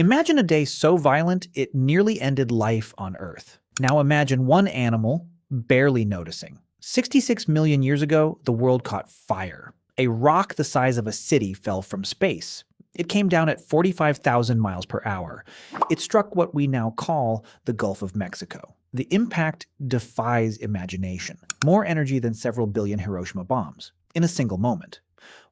Imagine a day so violent it nearly ended life on Earth. Now imagine one animal barely noticing. 66 million years ago, the world caught fire. A rock the size of a city fell from space. It came down at 45,000 miles per hour. It struck what we now call the Gulf of Mexico. The impact defies imagination. More energy than several billion Hiroshima bombs in a single moment.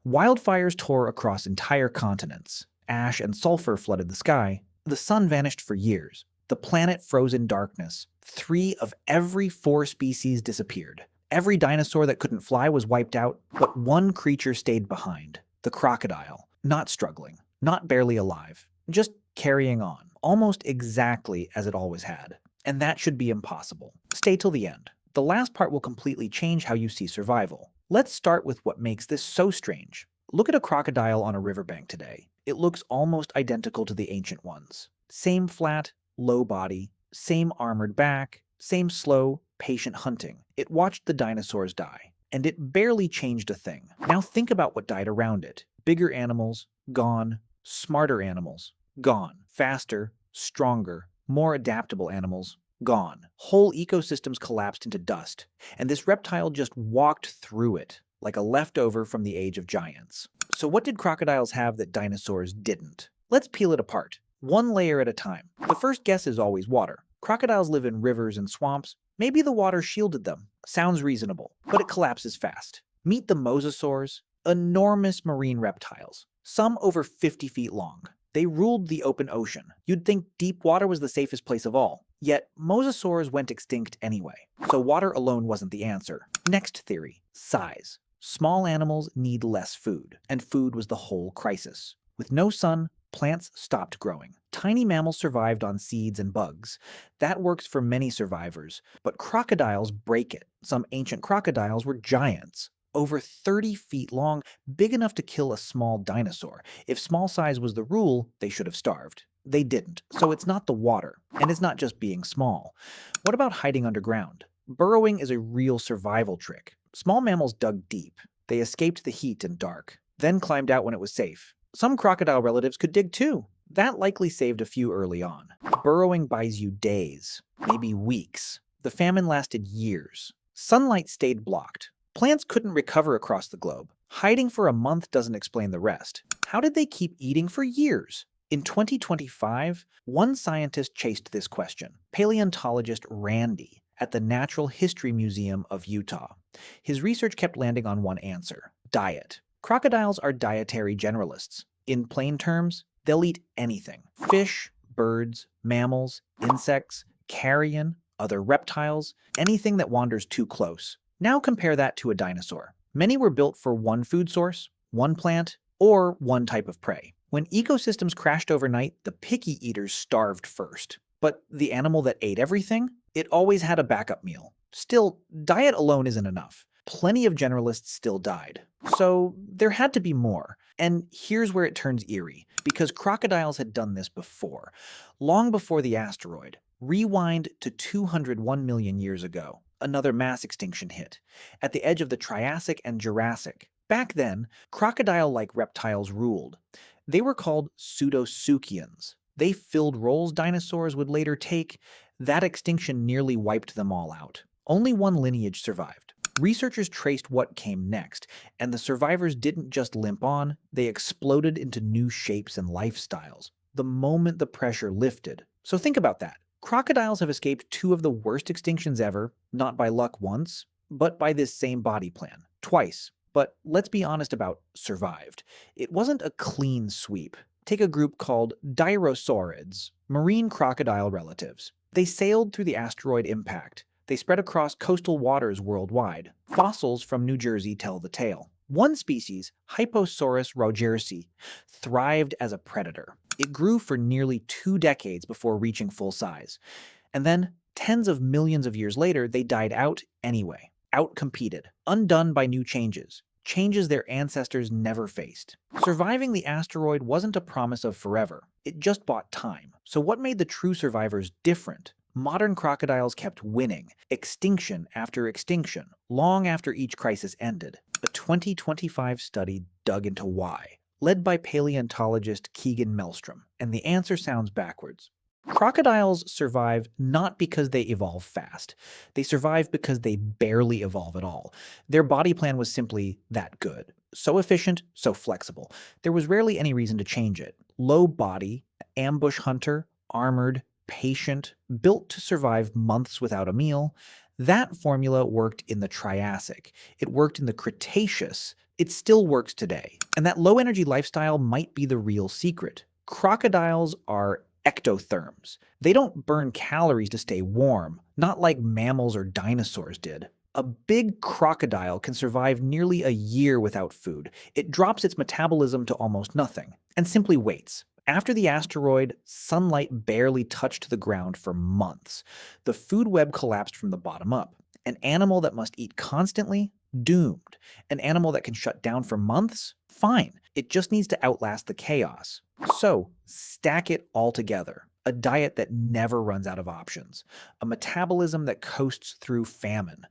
Wildfires tore across entire continents. Ash and sulfur flooded the sky. The sun vanished for years. The planet froze in darkness. 3 of every 4 species disappeared. Every dinosaur that couldn't fly was wiped out, but one creature stayed behind. The crocodile. Not struggling. Not barely alive. Just carrying on. Almost exactly as it always had. And that should be impossible. Stay till the end. The last part will completely change how you see survival. Let's start with what makes this so strange. Look at a crocodile on a riverbank today. It looks almost identical to the ancient ones. Same flat, low body, same armored back, same slow, patient hunting. It watched the dinosaurs die, and it barely changed a thing. Now think about what died around it. Bigger animals, gone. Smarter animals, gone. Faster, stronger, more adaptable animals, gone. Whole ecosystems collapsed into dust, and this reptile just walked through it, like a leftover from the age of giants. So what did crocodiles have that dinosaurs didn't? Let's peel it apart, one layer at a time. The first guess is always water. Crocodiles live in rivers and swamps. Maybe the water shielded them. Sounds reasonable, but it collapses fast. Meet the mosasaurs, enormous marine reptiles, some over 50 feet long. They ruled the open ocean. You'd think deep water was the safest place of all. Yet, mosasaurs went extinct anyway, so water alone wasn't the answer. Next theory, size. Small animals need less food, and food was the whole crisis. With no sun, plants stopped growing. Tiny mammals survived on seeds and bugs. That works for many survivors, but crocodiles break it. Some ancient crocodiles were giants, over 30 feet long, big enough to kill a small dinosaur. If small size was the rule, they should have starved. They didn't, so it's not the water, and it's not just being small. What about hiding underground? Burrowing is a real survival trick. Small mammals dug deep. They escaped the heat and dark, then climbed out when it was safe. Some crocodile relatives could dig too. That likely saved a few early on. Burrowing buys you days, maybe weeks. The famine lasted years. Sunlight stayed blocked. Plants couldn't recover across the globe. Hiding for a month doesn't explain the rest. How did they keep eating for years? In 2025, one scientist chased this question, paleontologist Randy, at the Natural History Museum of Utah. His research kept landing on one answer: diet. Crocodiles are dietary generalists. In plain terms, they'll eat anything. Fish, birds, mammals, insects, carrion, other reptiles, anything that wanders too close. Now compare that to a dinosaur. Many were built for one food source, one plant, or one type of prey. When ecosystems crashed overnight, the picky eaters starved first. But the animal that ate everything? It always had a backup meal. Still, diet alone isn't enough. Plenty of generalists still died. So there had to be more. And here's where it turns eerie, because crocodiles had done this before. Long before the asteroid. Rewind to 201 million years ago. Another mass extinction hit, at the edge of the Triassic and Jurassic. Back then, crocodile-like reptiles ruled. They were called pseudosuchians. They filled roles dinosaurs would later take. That extinction nearly wiped them all out. Only one lineage survived. Researchers traced what came next, and the survivors didn't just limp on, they exploded into new shapes and lifestyles the moment the pressure lifted. So think about that. Crocodiles have escaped 2 of the worst extinctions ever, not by luck once, but by this same body plan, twice. But let's be honest about survived. It wasn't a clean sweep. Take a group called Dinosaurids, marine crocodile relatives. They sailed through the asteroid impact. They spread across coastal waters worldwide. Fossils from New Jersey tell the tale. One species, Hyposaurus rogersi, thrived as a predator. It grew for nearly 2 decades before reaching full size. And then, tens of millions of years later, they died out anyway. Outcompeted. Undone by new changes. Changes their ancestors never faced. Surviving the asteroid wasn't a promise of forever. It just bought time. So what made the true survivors different? Modern crocodiles kept winning, extinction after extinction, long after each crisis ended. A 2025 study dug into why. led by paleontologist Keegan Melstrom, and the answer sounds backwards. Crocodiles survive not because they evolve fast. They survive because they barely evolve at all. Their body plan was simply that good. So efficient, so flexible. There was rarely any reason to change it. Low body, ambush hunter, armored, patient, built to survive months without a meal. That formula worked in the Triassic. It worked in the Cretaceous. It still works today. And that low-energy lifestyle might be the real secret. Crocodiles are ectotherms. They don't burn calories to stay warm, not like mammals or dinosaurs did. A big crocodile can survive nearly a year without food. It drops its metabolism to almost nothing, and simply waits. After the asteroid, sunlight barely touched the ground for months. The food web collapsed from the bottom up. An animal that must eat constantly? Doomed. An animal that can shut down for months? Fine. It just needs to outlast the chaos. So, stack it all together. A diet that never runs out of options. A metabolism that coasts through famine.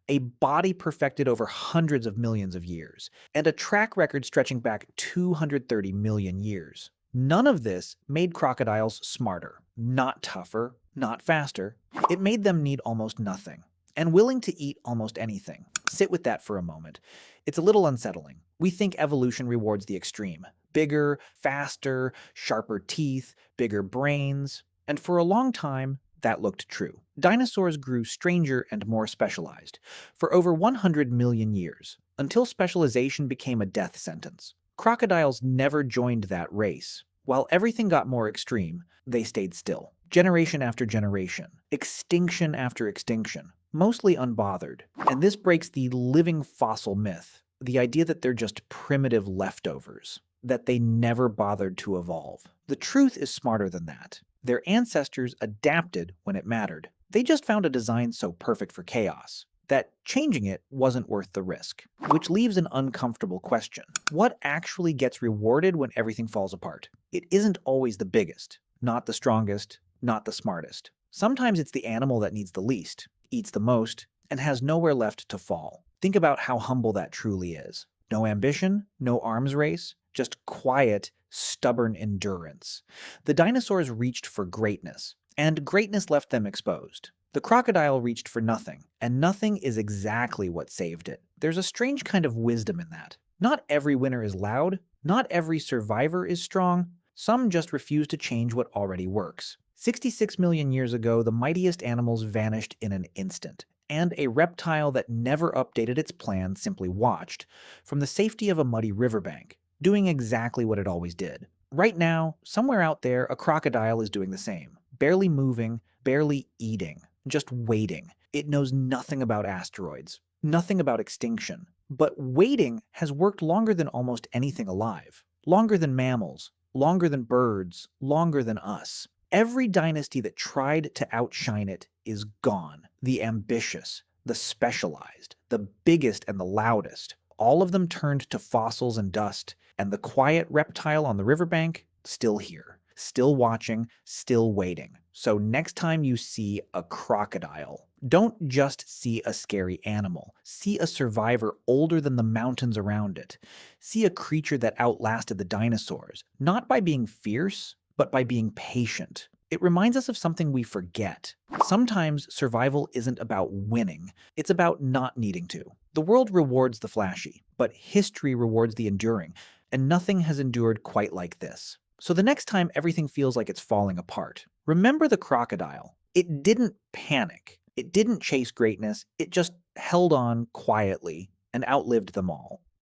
A body perfected over hundreds of millions of years. And a track record stretching back 230 million years. None of this made crocodiles smarter, not tougher, not faster. It made them need almost nothing, and willing to eat almost anything. Sit with that for a moment. It's a little unsettling. We think evolution rewards the extreme. Bigger, faster, sharper teeth, bigger brains. And for a long time, that looked true. Dinosaurs grew stranger and more specialized for over 100 million years, until specialization became a death sentence. Crocodiles never joined that race. While everything got more extreme, they stayed still. Generation after generation, extinction after extinction, mostly unbothered. And this breaks the living fossil myth, the idea that they're just primitive leftovers, that they never bothered to evolve. The truth is smarter than that. Their ancestors adapted when it mattered. They just found a design so perfect for chaos that changing it wasn't worth the risk. Which leaves an uncomfortable question. What actually gets rewarded when everything falls apart? It isn't always the biggest, not the strongest, not the smartest. Sometimes it's the animal that needs the least, eats the most, and has nowhere left to fall. Think about how humble that truly is. No ambition, no arms race, just quiet, stubborn endurance. The dinosaurs reached for greatness, and greatness left them exposed. The crocodile reached for nothing, and nothing is exactly what saved it. There's a strange kind of wisdom in that. Not every winner is loud, not every survivor is strong, some just refuse to change what already works. 66 million years ago, the mightiest animals vanished in an instant, and a reptile that never updated its plan simply watched, from the safety of a muddy riverbank, doing exactly what it always did. Right now, somewhere out there, a crocodile is doing the same, barely moving, barely eating. Just waiting. It knows nothing about asteroids, nothing about extinction. But waiting has worked longer than almost anything alive. Longer than mammals, longer than birds, longer than us. Every dynasty that tried to outshine it is gone. The ambitious, the specialized, the biggest and the loudest. All of them turned to fossils and dust, and the quiet reptile on the riverbank, still here. Still watching, still waiting. So next time you see a crocodile, don't just see a scary animal. See a survivor older than the mountains around it. See a creature that outlasted the dinosaurs, not by being fierce, but by being patient. It reminds us of something we forget. Sometimes survival isn't about winning, it's about not needing to. The world rewards the flashy, but history rewards the enduring, and nothing has endured quite like this. So the next time everything feels like it's falling apart, remember the crocodile. It didn't panic. It didn't chase greatness. It just held on quietly and outlived them all.